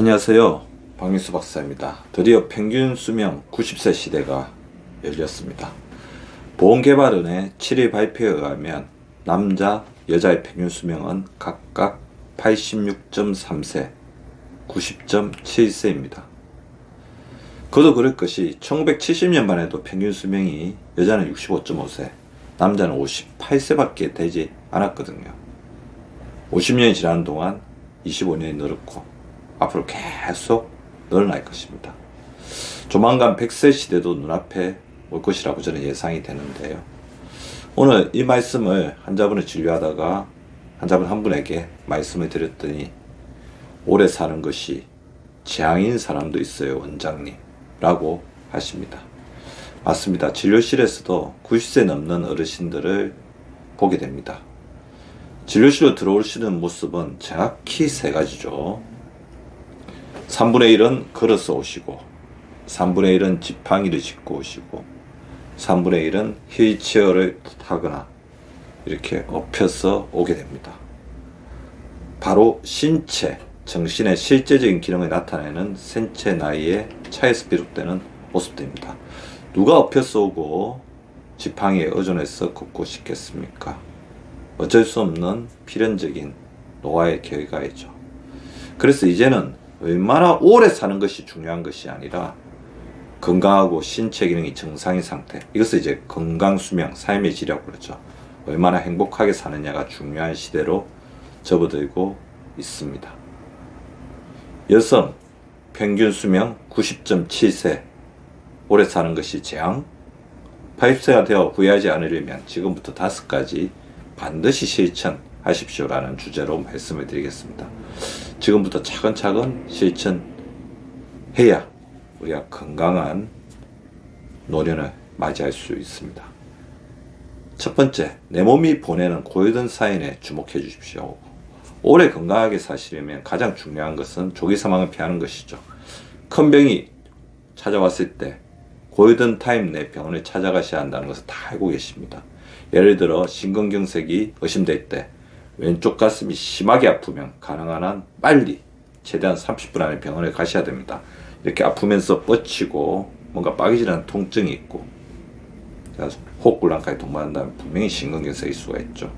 안녕하세요. 박민수 박사입니다. 드디어 평균 수명 90세 시대가 열렸습니다. 보건개발원의 7일 발표에 의하면 남자, 여자의 평균 수명은 각각 86.3세, 90.7세입니다. 그도 그럴 것이 1970년만 해도 평균 수명이 여자는 65.5세, 남자는 58세밖에 되지 않았거든요. 50년이 지나는 동안 25년이 늘었고 앞으로 계속 늘어날 것입니다. 조만간 100세 시대도 눈앞에 올 것이라고 저는 예상이 되는데요. 오늘 이 말씀을 환자분을 진료하다가 환자분 한 분에게 말씀을 드렸더니 오래 사는 것이 재앙인 사람도 있어요, 원장님 라고 하십니다. 맞습니다. 진료실에서도 90세 넘는 어르신들을 보게 됩니다. 진료실로 들어오시는 모습은 정확히 세 가지죠. 3분의 1은 걸어서 오시고, 3분의 1은 지팡이를 짚고 오시고, 3분의 1은 휠체어를 타거나 이렇게 엎혀서 오게 됩니다. 바로 신체, 정신의 실제적인 기능을 나타내는 생체 나이의 차이에서 비롯되는 모습들입니다. 누가 엎혀서 오고 지팡이에 의존해서 걷고 싶겠습니까? 어쩔 수 없는 필연적인 노화의 결과이죠. 그래서 이제는 얼마나 오래 사는 것이 중요한 것이 아니라 건강하고 신체 기능이 정상인 상태, 이것을 이제 건강수명, 삶의 질이라고 그러죠. 얼마나 행복하게 사느냐가 중요한 시대로 접어들고 있습니다. 여성 평균 수명 90.7세, 오래 사는 것이 재앙? 80세가 되어 후회하지 않으려면 지금부터 5가지 반드시 실천하십시오라는 주제로 말씀을 드리겠습니다. 지금부터 차근차근 실천해야 우리가 건강한 노년을 맞이할 수 있습니다. 첫 번째, 내 몸이 보내는 고유된 사인에 주목해 주십시오. 오래 건강하게 사시려면 가장 중요한 것은 조기 사망을 피하는 것이죠. 큰 병이 찾아왔을 때 고유된 타임 내 병원에 찾아가셔야 한다는 것을 다 알고 계십니다. 예를 들어 심근경색이 의심될 때 왼쪽 가슴이 심하게 아프면 가능한 한 빨리 최대한 30분 안에 병원에 가셔야 됩니다. 이렇게 아프면서 뻗치고 뭔가 빠개지는 통증이 있고 호흡곤란까지 동반한다면 분명히 심근경색일 수가 있죠.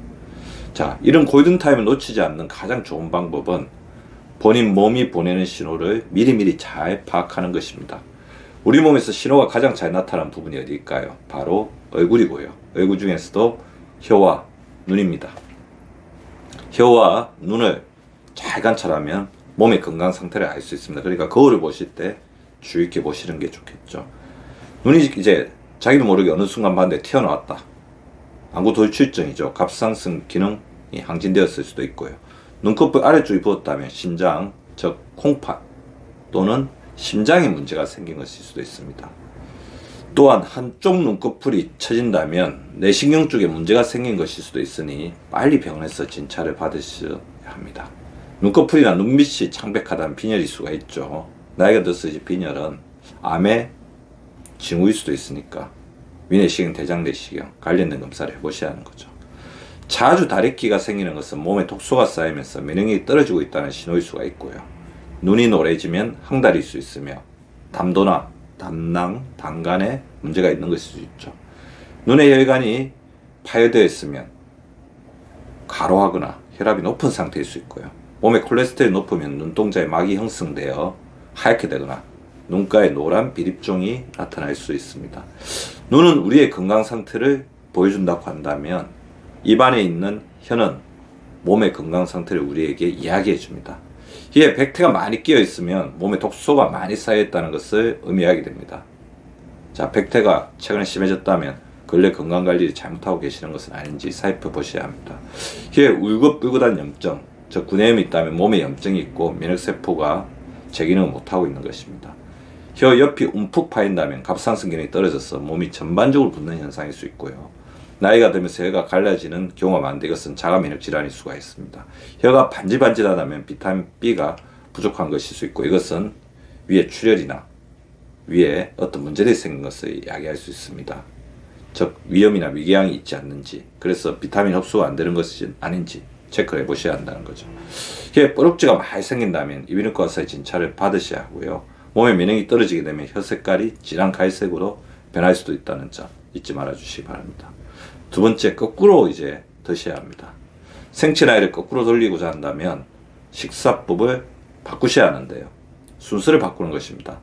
자, 이런 골든타임을 놓치지 않는 가장 좋은 방법은 본인 몸이 보내는 신호를 미리미리 잘 파악하는 것입니다. 우리 몸에서 신호가 가장 잘 나타나는 부분이 어디일까요? 바로 얼굴이고요. 얼굴 중에서도 혀와 눈입니다. 혀와 눈을 잘 관찰하면 몸의 건강 상태를 알 수 있습니다. 그러니까 거울을 보실 때 주의 있게 보시는 게 좋겠죠. 눈이 이제 자기도 모르게 어느 순간 봤는데 튀어나왔다. 안구 돌출증이죠. 갑상선 기능이 항진되었을 수도 있고요. 눈꺼풀 아래쪽이 부었다면 신장, 즉 콩팥 또는 심장에 문제가 생긴 것일 수도 있습니다. 또한 한쪽 눈꺼풀이 처진다면 뇌신경 쪽에 문제가 생긴 것일 수도 있으니 빨리 병원에서 진찰을 받으셔야 합니다. 눈꺼풀이나 눈밑이 창백하다면 빈혈일 수가 있죠. 나이가 들어서 이제 빈혈은 암의 징후일 수도 있으니까 위내시경, 대장내시경 관련된 검사를 해보셔야 하는 거죠. 자주 다래끼가 생기는 것은 몸에 독소가 쌓이면서 면역력이 떨어지고 있다는 신호일 수가 있고요. 눈이 노래지면 항달일 수 있으며 담도나 담낭, 당간에 문제가 있는 것일 수 있죠. 눈의 혈관이 파열되어 있으면 가로하거나 혈압이 높은 상태일 수 있고요. 몸에 콜레스테롤이 높으면 눈동자에 막이 형성되어 하얗게 되거나 눈가에 노란 비립종이 나타날 수 있습니다. 눈은 우리의 건강 상태를 보여준다고 한다면 입안에 있는 혀는 몸의 건강 상태를 우리에게 이야기해 줍니다. 이에 백태가 많이 끼어 있으면 몸에 독소가 많이 쌓여 있다는 것을 의미하게 됩니다. 자, 백태가 최근에 심해졌다면 근래 건강관리를 잘못하고 계시는 것은 아닌지 살펴보셔야 합니다. 혀에 울긋불긋한 염증, 즉 구내염이 있다면 몸에 염증이 있고 면역세포가 제 기능을 못하고 있는 것입니다. 혀 옆이 움푹 파인다면 갑상선 기능이 떨어져서 몸이 전반적으로 붓는 현상일 수 있고요. 나이가 들면서 혀가 갈라지는 경우가 많은데 이것은 자가 면역 질환일 수가 있습니다. 혀가 반질반질하다면 비타민 B가 부족한 것일 수 있고 이것은 위에 출혈이나 위에 어떤 문제들이 생긴 것을 이야기할 수 있습니다. 즉 위염이나 위궤양이 있지 않는지, 그래서 비타민 흡수가 안 되는 것이 아닌지 체크를 해보셔야 한다는 거죠. 이게 뻐룩지가 많이 생긴다면 이비인후과 의사의 진찰을 받으셔야 하고요. 몸의 면역이 떨어지게 되면 혀 색깔이 진한 갈색으로 변할 수도 있다는 점 잊지 말아 주시기 바랍니다. 두 번째, 거꾸로 이제 드셔야 합니다. 생체 나이를 거꾸로 돌리고자 한다면 식사법을 바꾸셔야 하는데요. 순서를 바꾸는 것입니다.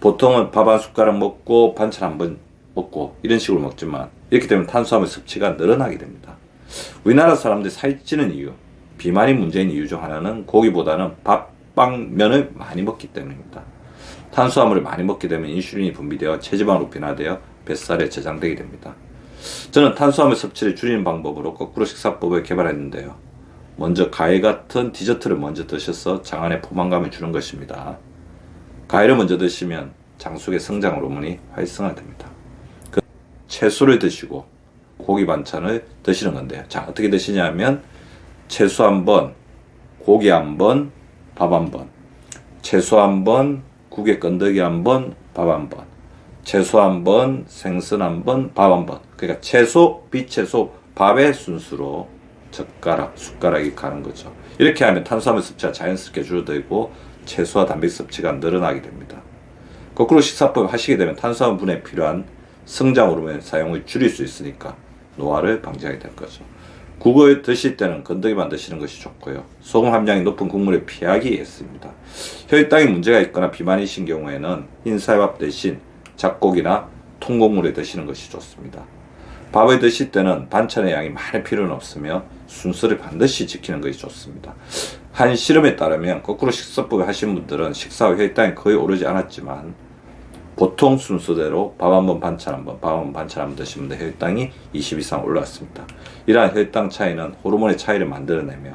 보통은 밥 한 숟가락 먹고 반찬 한 번 먹고 이런 식으로 먹지만 이렇게 되면 탄수화물 섭취가 늘어나게 됩니다. 우리나라 사람들이 살찌는 이유, 비만이 문제인 이유 중 하나는 고기보다는 밥, 빵, 면을 많이 먹기 때문입니다. 탄수화물을 많이 먹게 되면 인슐린이 분비되어 체지방으로 변화되어 뱃살에 저장되게 됩니다. 저는 탄수화물 섭취를 줄이는 방법으로 거꾸로 식사법을 개발했는데요. 먼저 과일 같은 디저트를 먼저 드셔서 장안에 포만감을 주는 것입니다. 과일을 먼저 드시면 장 속의 성장 호르몬이 활성화됩니다. 채소를 드시고 고기 반찬을 드시는 건데요. 자, 어떻게 드시냐면 채소 한 번, 고기 한 번, 밥 한 번, 채소 한 번, 국에 건더기 한 번, 밥 한 번, 채소 한 번, 생선 한 번, 밥 한 번. 그러니까 채소, 비채소, 밥의 순수로 젓가락, 숟가락이 가는 거죠. 이렇게 하면 탄수화물 섭취가 자연스럽게 줄어들고 채소와 단백 섭취가 늘어나게 됩니다. 거꾸로 식사법을 하시게 되면 탄수화물 분해에 필요한 성장 호르몬의 사용을 줄일 수 있으니까 노화를 방지하게 될 거죠. 국을 드실 때는 건더기만 드시는 것이 좋고요. 소금 함량이 높은 국물을 피하기 위해서입니다. 혈당에 문제가 있거나 비만이신 경우에는 흰쌀밥 대신 잡곡이나 통곡물을 드시는 것이 좋습니다. 밥을 드실 때는 반찬의 양이 많을 필요는 없으며 순서를 반드시 지키는 것이 좋습니다. 한 실험에 따르면 거꾸로 식사법을 하신 분들은 식사 후 혈당이 거의 오르지 않았지만 보통 순서대로 밥 한 번, 반찬 한 번, 밥 한 번, 반찬 한 번 드시면 혈당이 20 이상 올랐습니다. 이러한 혈당 차이는 호르몬의 차이를 만들어내며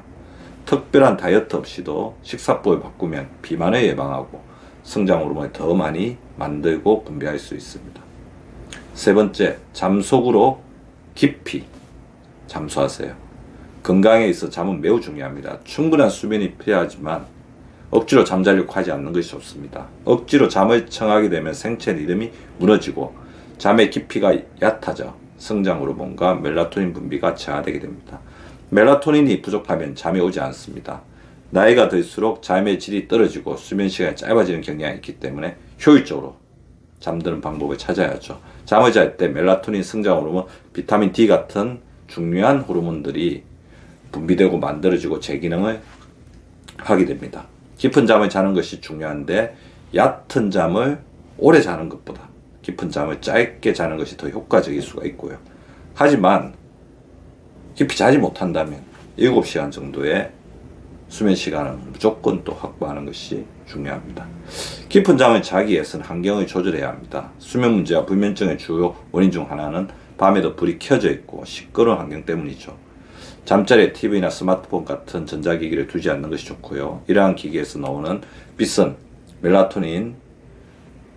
특별한 다이어트 없이도 식사법을 바꾸면 비만을 예방하고 성장 호르몬을 더 많이 만들고 분비할 수 있습니다. 세 번째, 잠속으로 깊이 잠수하세요. 건강에 있어 잠은 매우 중요합니다. 충분한 수면이 필요하지만 억지로 잠자려고 하지 않는 것이 좋습니다. 억지로 잠을 청하게 되면 생체 리듬이 무너지고 잠의 깊이가 얕아져 성장 호르몬과 멜라토닌 분비가 저하되게 됩니다. 멜라토닌이 부족하면 잠이 오지 않습니다. 나이가 들수록 잠의 질이 떨어지고 수면 시간이 짧아지는 경향이 있기 때문에 효율적으로 잠드는 방법을 찾아야죠. 잠을 잘 때 멜라토닌, 성장 호르몬, 비타민 D 같은 중요한 호르몬들이 분비되고 만들어지고 재기능을 하게 됩니다. 깊은 잠을 자는 것이 중요한데 얕은 잠을 오래 자는 것보다 깊은 잠을 짧게 자는 것이 더 효과적일 수가 있고요. 하지만 깊이 자지 못한다면 7시간 정도의 수면 시간을 무조건 또 확보하는 것이 중요합니다. 깊은 잠을 자기 위해서는 환경을 조절해야 합니다. 수면 문제와 불면증의 주요 원인 중 하나는 밤에도 불이 켜져 있고 시끄러운 환경 때문이죠. 잠자리에 TV나 스마트폰 같은 전자기기를 두지 않는 것이 좋고요. 이러한 기기에서 나오는 빛은 멜라토닌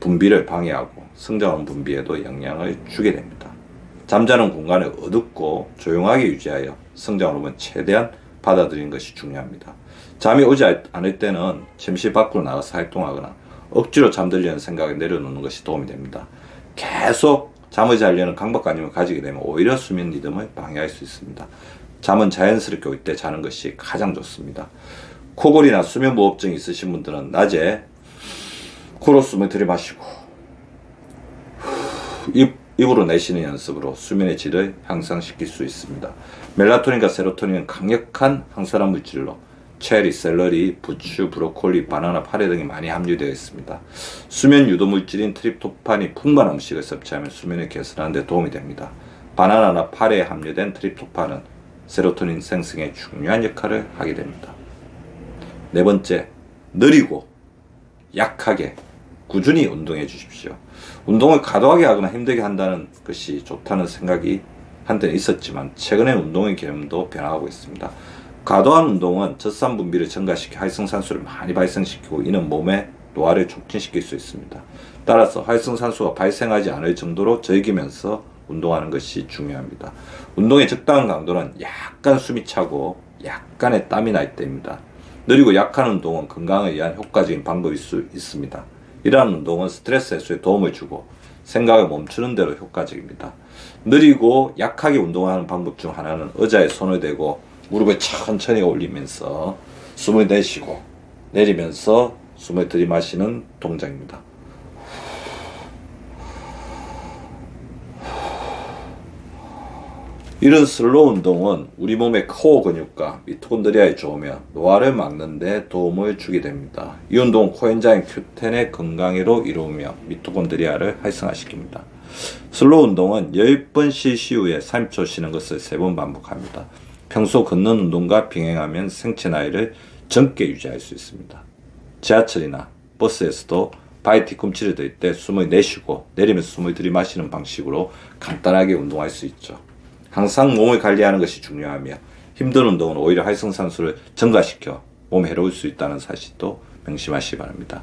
분비를 방해하고 성장호르몬 분비에도 영향을 주게 됩니다. 잠자는 공간을 어둡고 조용하게 유지하여 성장호르몬을 최대한 받아들이는 것이 중요합니다. 잠이 오지 않을 때는 잠시 밖으로 나가서 활동하거나 억지로 잠들려는 생각을 내려놓는 것이 도움이 됩니다. 계속 잠을 자려는 강박관념을 가지게 되면 오히려 수면 리듬을 방해할 수 있습니다. 잠은 자연스럽게 올 때 자는 것이 가장 좋습니다. 코골이나 수면무호흡증이 있으신 분들은 낮에 코로 숨을 들이마시고 입으로 내쉬는 연습으로 수면의 질을 향상시킬 수 있습니다. 멜라토닌과 세로토닌은 강력한 항산화 물질로 체리, 샐러리, 부추, 브로콜리, 바나나, 파래 등이 많이 함유되어 있습니다. 수면 유도 물질인 트립토판이 풍부한 음식을 섭취하면 수면을 개선하는 데 도움이 됩니다. 바나나나 파래에 함유된 트립토판은 세로토닌 생성에 중요한 역할을 하게 됩니다. 네 번째, 느리고 약하게 꾸준히 운동해 주십시오. 운동을 과도하게 하거나 힘들게 한다는 것이 좋다는 생각이 한때는 있었지만 최근에 운동의 개념도 변화하고 있습니다. 과도한 운동은 젖산 분비를 증가시켜 활성산소를 많이 발생시키고 이는 몸의 노화를 촉진시킬 수 있습니다. 따라서 활성산소가 발생하지 않을 정도로 즐기면서 운동하는 것이 중요합니다. 운동의 적당한 강도는 약간 숨이 차고 약간의 땀이 날 때입니다. 느리고 약한 운동은 건강을 위한 효과적인 방법일 수 있습니다. 이러한 운동은 스트레스 해소에 도움을 주고 생각을 멈추는 데로 효과적입니다. 느리고 약하게 운동하는 방법 중 하나는 의자에 손을 대고 무릎을 천천히 올리면서 숨을 내쉬고 내리면서 숨을 들이마시는 동작입니다. 이런 슬로우 운동은 우리 몸의 코어 근육과 미토콘드리아에 좋으며 노화를 막는 데 도움을 주게 됩니다. 이 운동은 코엔자임 Q10의 건강회로 이루며 미토콘드리아를 활성화시킵니다. 슬로우 운동은 10번 실시 후에 30초 쉬는 것을 3번 반복합니다. 평소 걷는 운동과 병행하면 생체 나이를 젊게 유지할 수 있습니다. 지하철이나 버스에서도 바위 뒤꿈치를 들 때 숨을 내쉬고 내리면서 숨을 들이마시는 방식으로 간단하게 운동할 수 있죠. 항상 몸을 관리하는 것이 중요하며 힘든 운동은 오히려 활성산소를 증가시켜 몸에 해로울 수 있다는 사실도 명심하시기 바랍니다.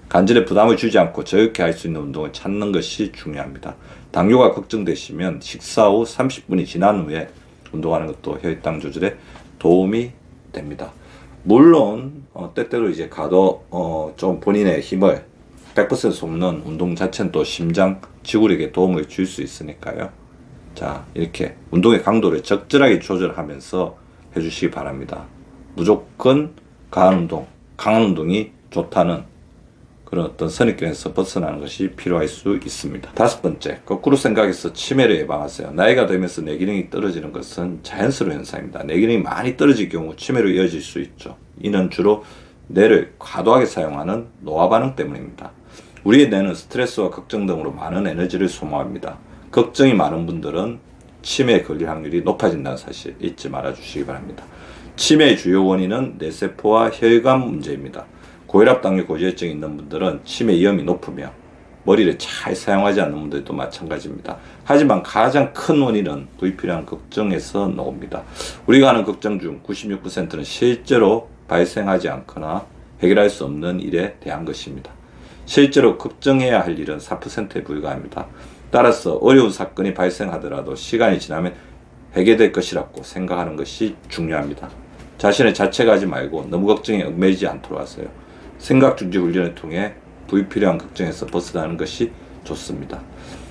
관절에 부담을 주지 않고 저렇게 할 수 있는 운동을 찾는 것이 중요합니다. 당뇨가 걱정되시면 식사 후 30분이 지난 후에 운동하는 것도 혈당 조절에 도움이 됩니다. 물론 때때로 이제 가도 좀 본인의 힘을 100% 쏟는 운동 자체는 또 심장 지구력에 도움을 줄 수 있으니까요. 자, 이렇게 운동의 강도를 적절하게 조절하면서 해주시기 바랍니다. 무조건 강한 운동이 좋다는 그런 어떤 선입견에서 벗어나는 것이 필요할 수 있습니다. 5번째, 거꾸로 생각해서 치매를 예방하세요. 나이가 들면서 뇌기능이 떨어지는 것은 자연스러운 현상입니다. 뇌기능이 많이 떨어질 경우 치매로 이어질 수 있죠. 이는 주로 뇌를 과도하게 사용하는 노화 반응 때문입니다. 우리의 뇌는 스트레스와 걱정 등으로 많은 에너지를 소모합니다. 걱정이 많은 분들은 치매에 걸릴 확률이 높아진다는 사실 잊지 말아 주시기 바랍니다. 치매의 주요 원인은 뇌세포와 혈관 문제입니다. 고혈압, 당뇨, 고지혈증이 있는 분들은 치매 위험이 높으며 머리를 잘 사용하지 않는 분들도 마찬가지입니다. 하지만 가장 큰 원인은 불필요한 걱정에서 나옵니다. 우리가 하는 걱정 중 96%는 실제로 발생하지 않거나 해결할 수 없는 일에 대한 것입니다. 실제로 걱정해야 할 일은 4%에 불과합니다. 따라서 어려운 사건이 발생하더라도 시간이 지나면 해결될 것이라고 생각하는 것이 중요합니다. 자신을 자책하지 말고 너무 걱정에 얽매이지 않도록 하세요. 생각 중지 훈련을 통해 불필요한 걱정에서 벗어나는 것이 좋습니다.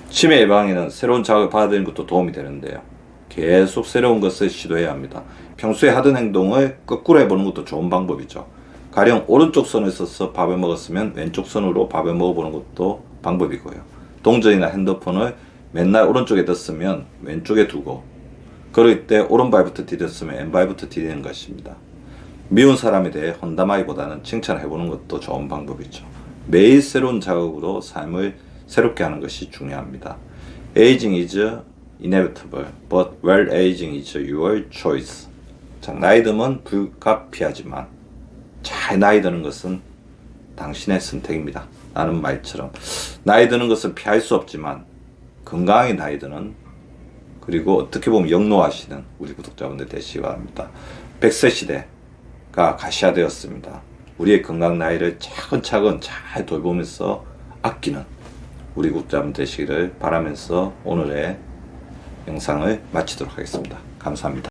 치매 예방에는 새로운 자극을 받아들이는 것도 도움이 되는데요. 계속 새로운 것을 시도해야 합니다. 평소에 하던 행동을 거꾸로 해보는 것도 좋은 방법이죠. 가령 오른쪽 손을 써서 밥을 먹었으면 왼쪽 손으로 밥을 먹어보는 것도 방법이고요. 동전이나 핸드폰을 맨날 오른쪽에 뒀으면 왼쪽에 두고 걸을 때 오른발부터 디뎠으면 왼발부터 디디는 것입니다. 미운 사람에 대해 험담하기보다는 칭찬해보는 것도 좋은 방법이죠. 매일 새로운 자극으로 삶을 새롭게 하는 것이 중요합니다. Aging is inevitable, but well aging is your choice. 자, 나이 들면 불가피하지만 잘 나이 드는 것은 당신의 선택입니다. 라는 말처럼 나이 드는 것은 피할 수 없지만 건강하게 나이 드는 그리고 어떻게 보면 영노하시는 우리 구독자분들 되시기 바랍니다. 100세 시대가 가시화되었습니다. 우리의 건강 나이를 차근차근 잘 돌보면서 아끼는 우리 구독자분 되시기를 바라면서 오늘의 영상을 마치도록 하겠습니다. 감사합니다.